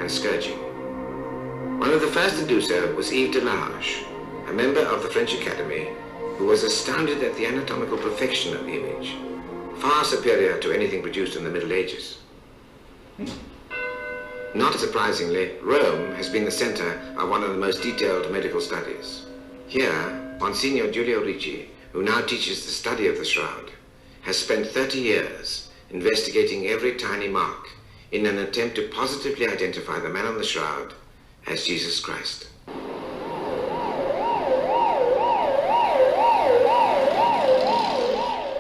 and scourging. One of the first to do so was Yves de Large, a member of the French Academy, who was astounded at the anatomical perfection of the image, far superior to anything produced in the Middle Ages. Not surprisingly, Rome has been the center of one of the most detailed medical studies. Here, Monsignor Giulio Ricci, who now teaches the study of the shroud, has spent 30 years investigating every tiny mark in an attempt to positively identify the man on the shroud as Jesus Christ.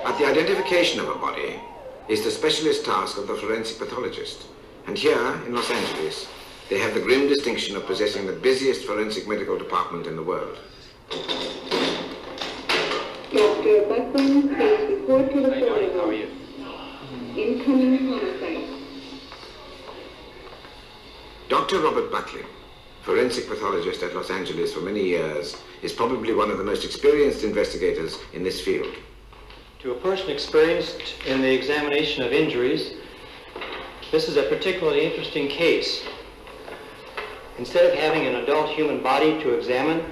But the identification of a body is the specialist task of the forensic pathologist. And here, in Los Angeles, they have the grim distinction of possessing the busiest forensic medical department in the world. Dr. Buckland, please report to the floor. How are you? Incoming homicide. Dr. Robert Buckling, forensic pathologist at Los Angeles for many years, is probably one of the most experienced investigators in this field. To a person experienced in the examination of injuries, this is a particularly interesting case. Instead of having an adult human body to examine,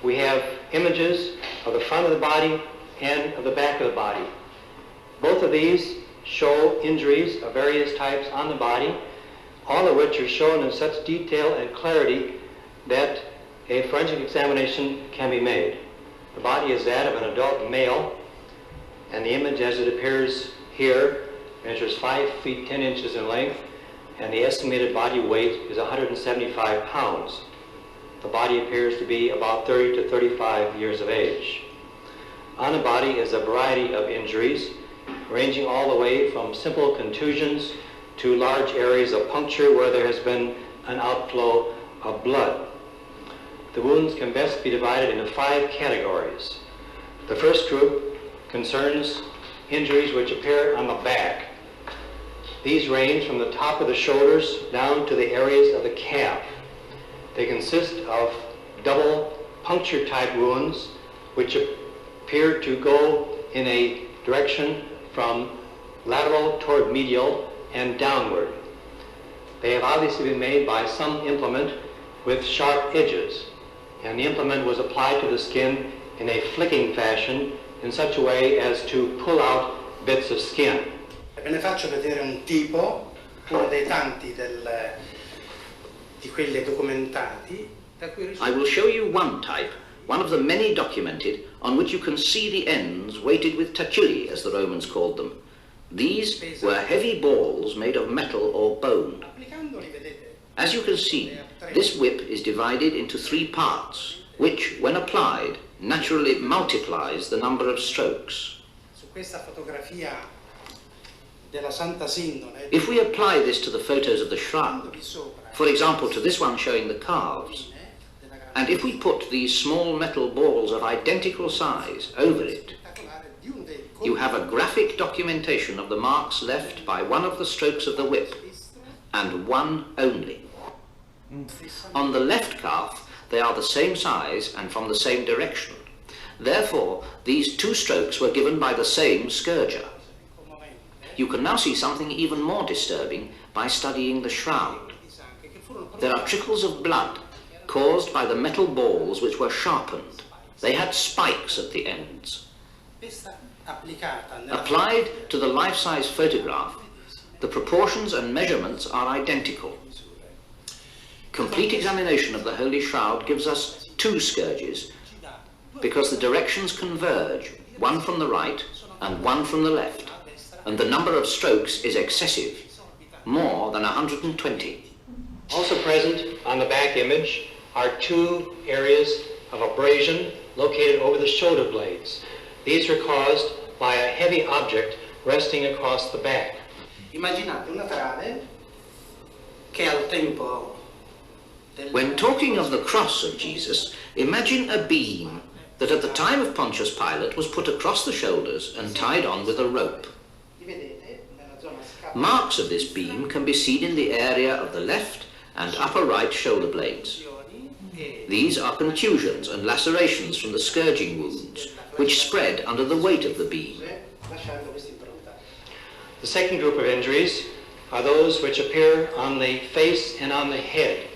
we have images of the front of the body and of the back of the body. Both of these show injuries of various types on the body, all of which are shown in such detail and clarity that a forensic examination can be made. The body is that of an adult male, and the image as it appears here measures 5 feet 10 inches in length, and the estimated body weight is 175 pounds. The body appears to be about 30 to 35 years of age. On the body is a variety of injuries, ranging all the way from simple contusions to large areas of puncture where there has been an outflow of blood. The wounds can best be divided into 5 categories. The first group concerns injuries which appear on the back. These range from the top of the shoulders down to the areas of the calf. They consist of double puncture type wounds which appear to go in a direction from lateral toward medial and downward. They have obviously been made by some implement with sharp edges, and the implement was applied to the skin in a flicking fashion in such a way as to pull out bits of skin. Ve ne faccio vedere un tipo, uno dei tanti di quelli documentati. I will show you one type, one of the many documented, on which you can see the ends weighted with tachuli, as the Romans called them. These were heavy balls made of metal or bone. As you can see, this whip is divided into 3 parts, which, when applied, naturally multiplies the number of strokes. If we apply this to the photos of the shroud, for example to this one showing the calves, and if we put these small metal balls of identical size over it, you have a graphic documentation of the marks left by one of the strokes of the whip, and one only. On the left calf, they are the same size and from the same direction. Therefore, these 2 strokes were given by the same scourger. You can now see something even more disturbing by studying the shroud. There are trickles of blood caused by the metal balls which were sharpened. They had spikes at the ends. Applied to the life-size photograph, the proportions and measurements are identical. Complete examination of the Holy Shroud gives us 2 scourges, because the directions converge, one from the right and one from the left, and the number of strokes is excessive, more than 120. Also present on the back image are 2 areas of abrasion located over the shoulder blades. These are caused by a heavy object resting across the back. Immaginate una trave che al tempo When talking of the cross of Jesus, imagine a beam that at the time of Pontius Pilate was put across the shoulders and tied on with a rope. Marks of this beam can be seen in the area of the left and upper right shoulder blades. These are contusions and lacerations from the scourging wounds, which spread under the weight of the beam. The second group of injuries are those which appear on the face and on the head.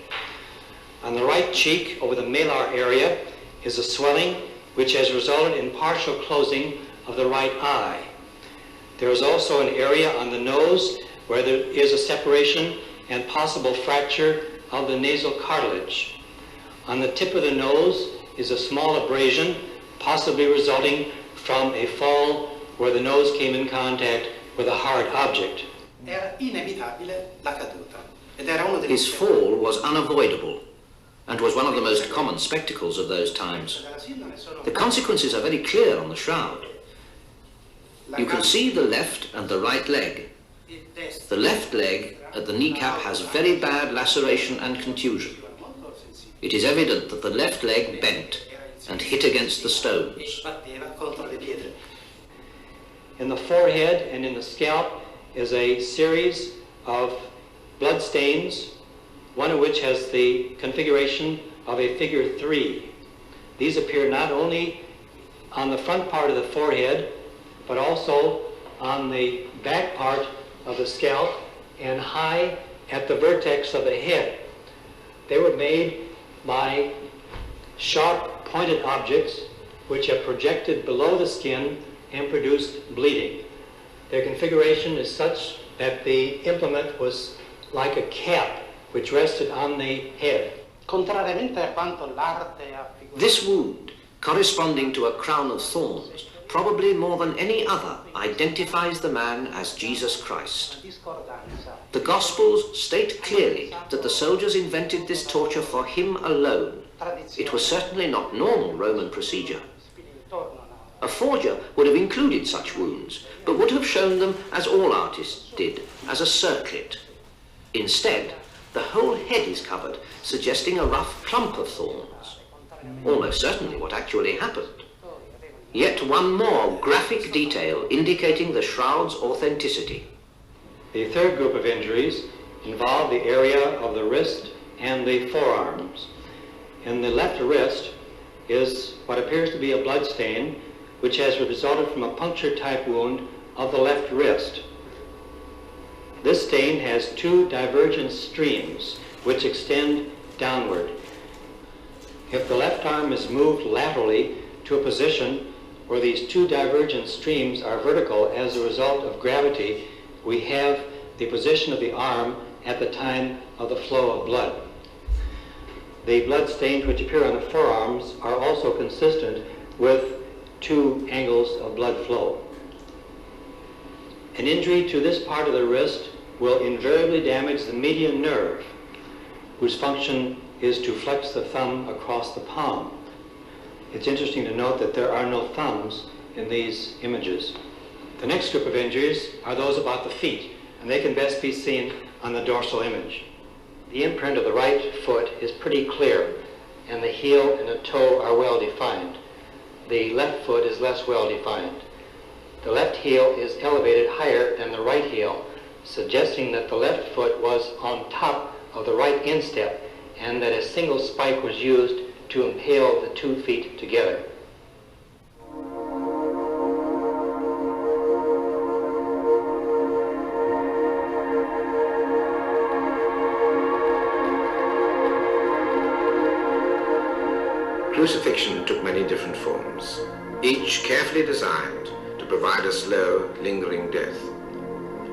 On the right cheek, over the malar area, is a swelling which has resulted in partial closing of the right eye. There is also an area on the nose where there is a separation and possible fracture of the nasal cartilage. On the tip of the nose is a small abrasion, possibly resulting from a fall where the nose came in contact with a hard object. Era inevitabile la caduta. Ed era uno degli His fall was unavoidable and was one of the most common spectacles of those times. The consequences are very clear on the shroud. You can see the left and the right leg. The left leg at the kneecap has very bad laceration and contusion. It is evident that the left leg bent and hit against the stones. In the forehead and in the scalp is a series of blood stains, one of which has the configuration of a figure 3. These appear not only on the front part of the forehead, but also on the back part of the scalp and high at the vertex of the head. They were made by sharp pointed objects which have projected below the skin and produced bleeding. Their configuration is such that the implement was like a cap which rested on the head. Contrariamente a quanto l'arte ha figurato. This wound, corresponding to a crown of thorns, probably more than any other, identifies the man as Jesus Christ. The Gospels state clearly that the soldiers invented this torture for him alone. It was certainly not normal Roman procedure. A forger would have included such wounds, but would have shown them, as all artists did, as a circlet. Instead, the whole head is covered, suggesting a rough clump of thorns. Almost certainly what actually happened. Yet one more graphic detail indicating the shroud's authenticity. The third group of injuries involve the area of the wrist and the forearms. In the left wrist is what appears to be a blood stain which has resulted from a puncture-type wound of the left wrist. This stain has two divergent streams which extend downward. If the left arm is moved laterally to a position where these two divergent streams are vertical as a result of gravity, we have the position of the arm at the time of the flow of blood. The blood stains which appear on the forearms are also consistent with two angles of blood flow. An injury to this part of the wrist will invariably damage the median nerve, whose function is to flex the thumb across the palm. It's interesting to note that there are no thumbs in these images. The next group of injuries are those about the feet, and they can best be seen on the dorsal image. The imprint of the right foot is pretty clear, and the heel and the toe are well defined. The left foot is less well defined. The left heel is elevated higher than the right heel, suggesting that the left foot was on top of the right instep and that a single spike was used to impale the 2 feet together. Crucifixion took many different forms, each carefully designed to provide a slow, lingering death.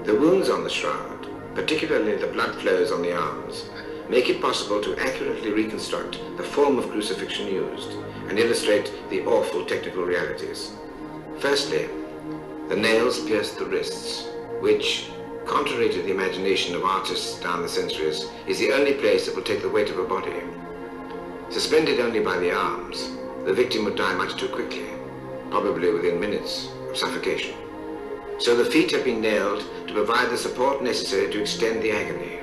The wounds on the shroud, particularly the blood flows on the arms, make it possible to accurately reconstruct the form of crucifixion used and illustrate the awful technical realities. Firstly, the nails pierced the wrists, which, contrary to the imagination of artists down the centuries, is the only place that will take the weight of a body. Suspended only by the arms, the victim would die much too quickly, probably within minutes of suffocation. So the feet have been nailed to provide the support necessary to extend the agony.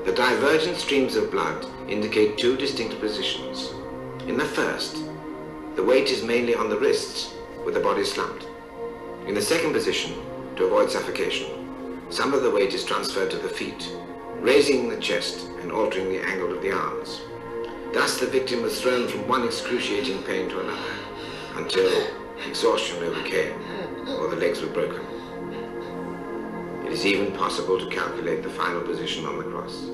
The divergent streams of blood indicate two distinct positions. In the first, the weight is mainly on the wrists, with the body slumped. In the second position, to avoid suffocation, some of the weight is transferred to the feet, raising the chest and altering the angle of the arms. Thus the victim was thrown from one excruciating pain to another, until exhaustion overcame or the legs were broken. It is even possible to calculate the final position on the cross.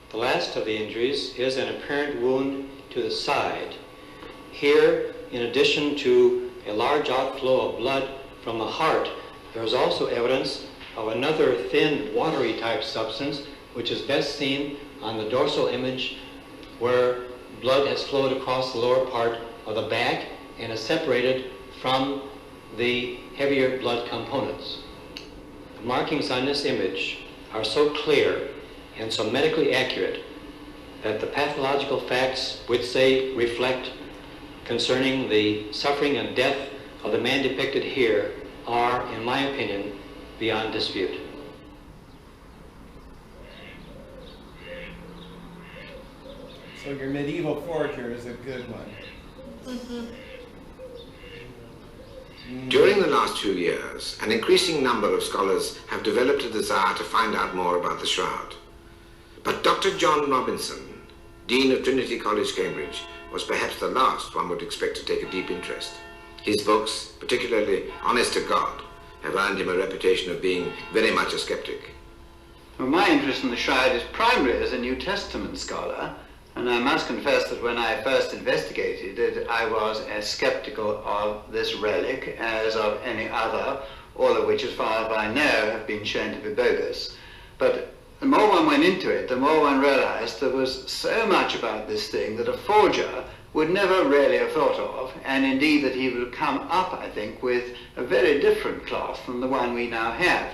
The last of the injuries is an apparent wound to the side. Here, in addition to a large outflow of blood from the heart, there is also evidence of another thin, watery type substance, which is best seen on the dorsal image, where blood has flowed across the lower part of the back and is separated from the heavier blood components. The markings on this image are so clear and so medically accurate that the pathological facts which they reflect concerning the suffering and death of the man depicted here are, in my opinion, beyond dispute. So your medieval forger is a good one. During the last few years, an increasing number of scholars have developed a desire to find out more about the shroud. But Dr. John Robinson, Dean of Trinity College, Cambridge, was perhaps the last one would expect to take a deep interest. His books, particularly Honest to God, have earned him a reputation of being very much a skeptic. Well, my interest in the shroud is primarily as a New Testament scholar, and I must confess that when I first investigated it, I was as skeptical of this relic as of any other, all of which, as far as I know, have been shown to be bogus. But the more one went into it, the more one realized there was so much about this thing that a forger would never really have thought of, and indeed that he would come up, I think, with a very different cloth from the one we now have,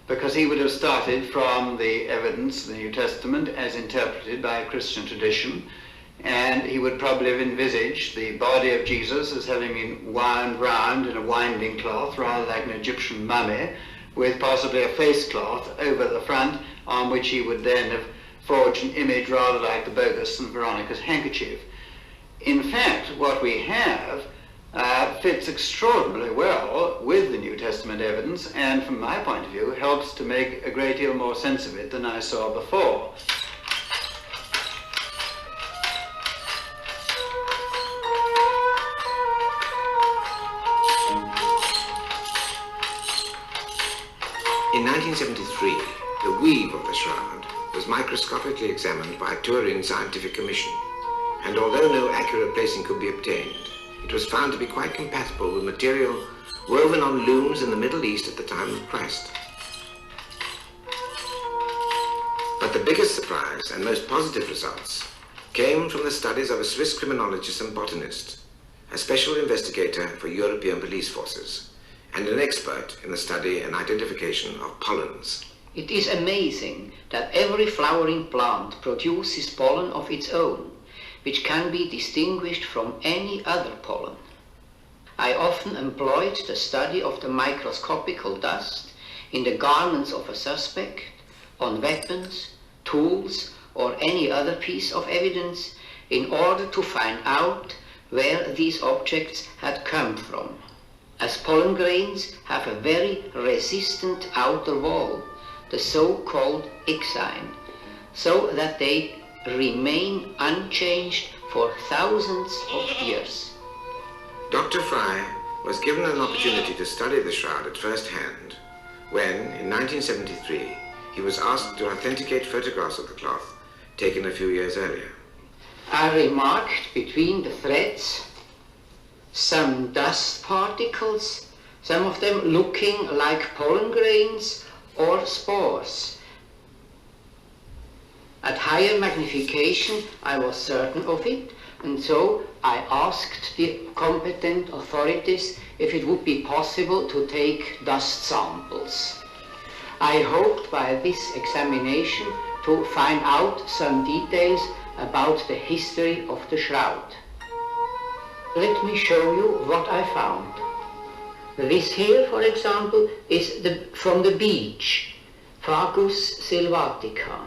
because he would have started from the evidence of the New Testament as interpreted by Christian tradition, and he would probably have envisaged the body of Jesus as having been wound round in a winding cloth, rather like an Egyptian mummy, with possibly a face cloth over the front, on which he would then have forged an image rather like the bogus St. Veronica's handkerchief. In fact, what we have fits extraordinarily well with the New Testament evidence, and from my point of view helps to make a great deal more sense of it than I saw before. In 1973, the weave of the shroud was microscopically examined by a Turin scientific commission, and although no accurate placing could be obtained, it was found to be quite compatible with material woven on looms in the Middle East at the time of Christ. But the biggest surprise and most positive results came from the studies of a Swiss criminologist and botanist, a special investigator for European police forces, and an expert in the study and identification of pollens. It is amazing that every flowering plant produces pollen of its own, which can be distinguished from any other pollen. I often employed the study of the microscopical dust in the garments of a suspect, on weapons, tools, or any other piece of evidence in order to find out where these objects had come from, as pollen grains have a very resistant outer wall, the so-called exine, so that they remain unchanged for thousands of years. Dr. Fry was given an opportunity to study the shroud at first hand when, in 1973, he was asked to authenticate photographs of the cloth taken a few years earlier. I remarked between the threads some dust particles, some of them looking like pollen grains or spores. At higher magnification I was certain of it, and so I asked the competent authorities if it would be possible to take dust samples. I hoped by this examination to find out some details about the history of the shroud. Let me show you what I found. This here, for example, is from the beech, Fagus sylvatica,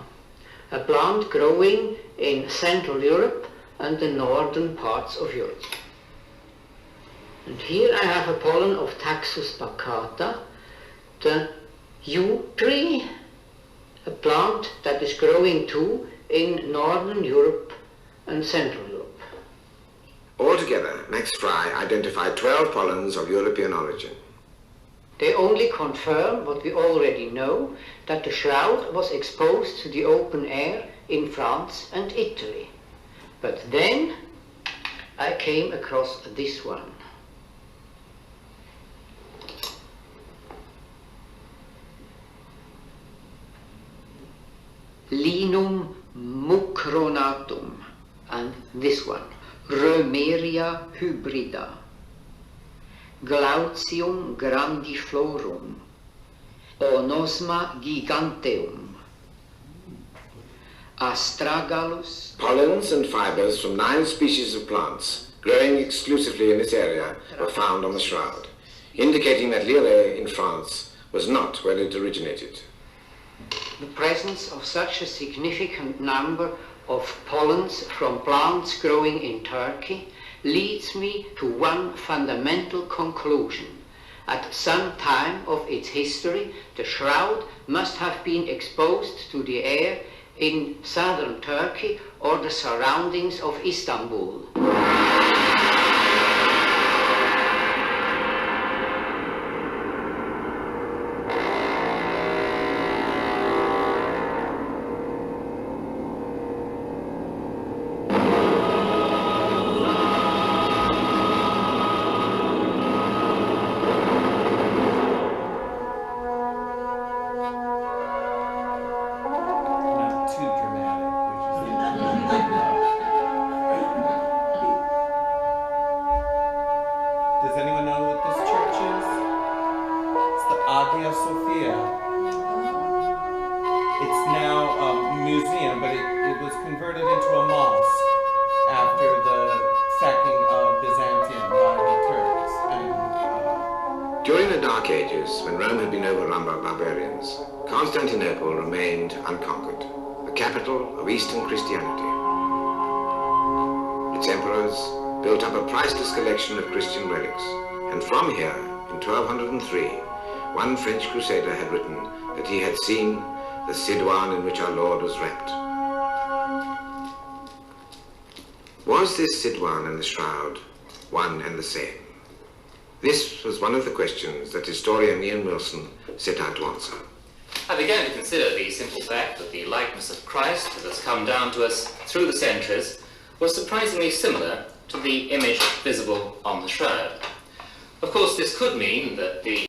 a plant growing in Central Europe and the northern parts of Europe. And here I have a pollen of Taxus baccata, the yew tree, a plant that is growing too in northern Europe and Central Europe. Altogether, Max Fry identified 12 pollens of European origin. They only confirm what we already know, that the shroud was exposed to the open air in France and Italy. But then I came across this one. Linum mucronatum, and this one, Romeria hybrida, Glautium grandiflorum, Onosma giganteum, Astragalus. Pollens and fibers from 9 species of plants growing exclusively in this area were found on the shroud, indicating that Lille in France was not where it originated. The presence of such a significant number of pollens from plants growing in Turkey leads me to one fundamental conclusion. At some time of its history, the shroud must have been exposed to the air in southern Turkey or the surroundings of Istanbul. Not too dramatic, Does anyone know what this church is? It's the Hagia Sophia. It's now a museum, but it was converted into a mosque after the sacking of Byzantium by the Turks. And, During the Dark Ages, when Rome had been overrun by barbarians, Constantinople remained unconquered, the capital of Eastern Christianity. Its emperors built up a priceless collection of Christian relics, and from here, in 1203, one French crusader had written that he had seen the Sidwan in which our Lord was wrapped. Was this Sidwan and the shroud one and the same? This was one of the questions that historian Ian Wilson set out to answer. I began to consider the simple fact that the likeness of Christ that has come down to us through the centuries was surprisingly similar to the image visible on the shroud. Of course, this could mean that the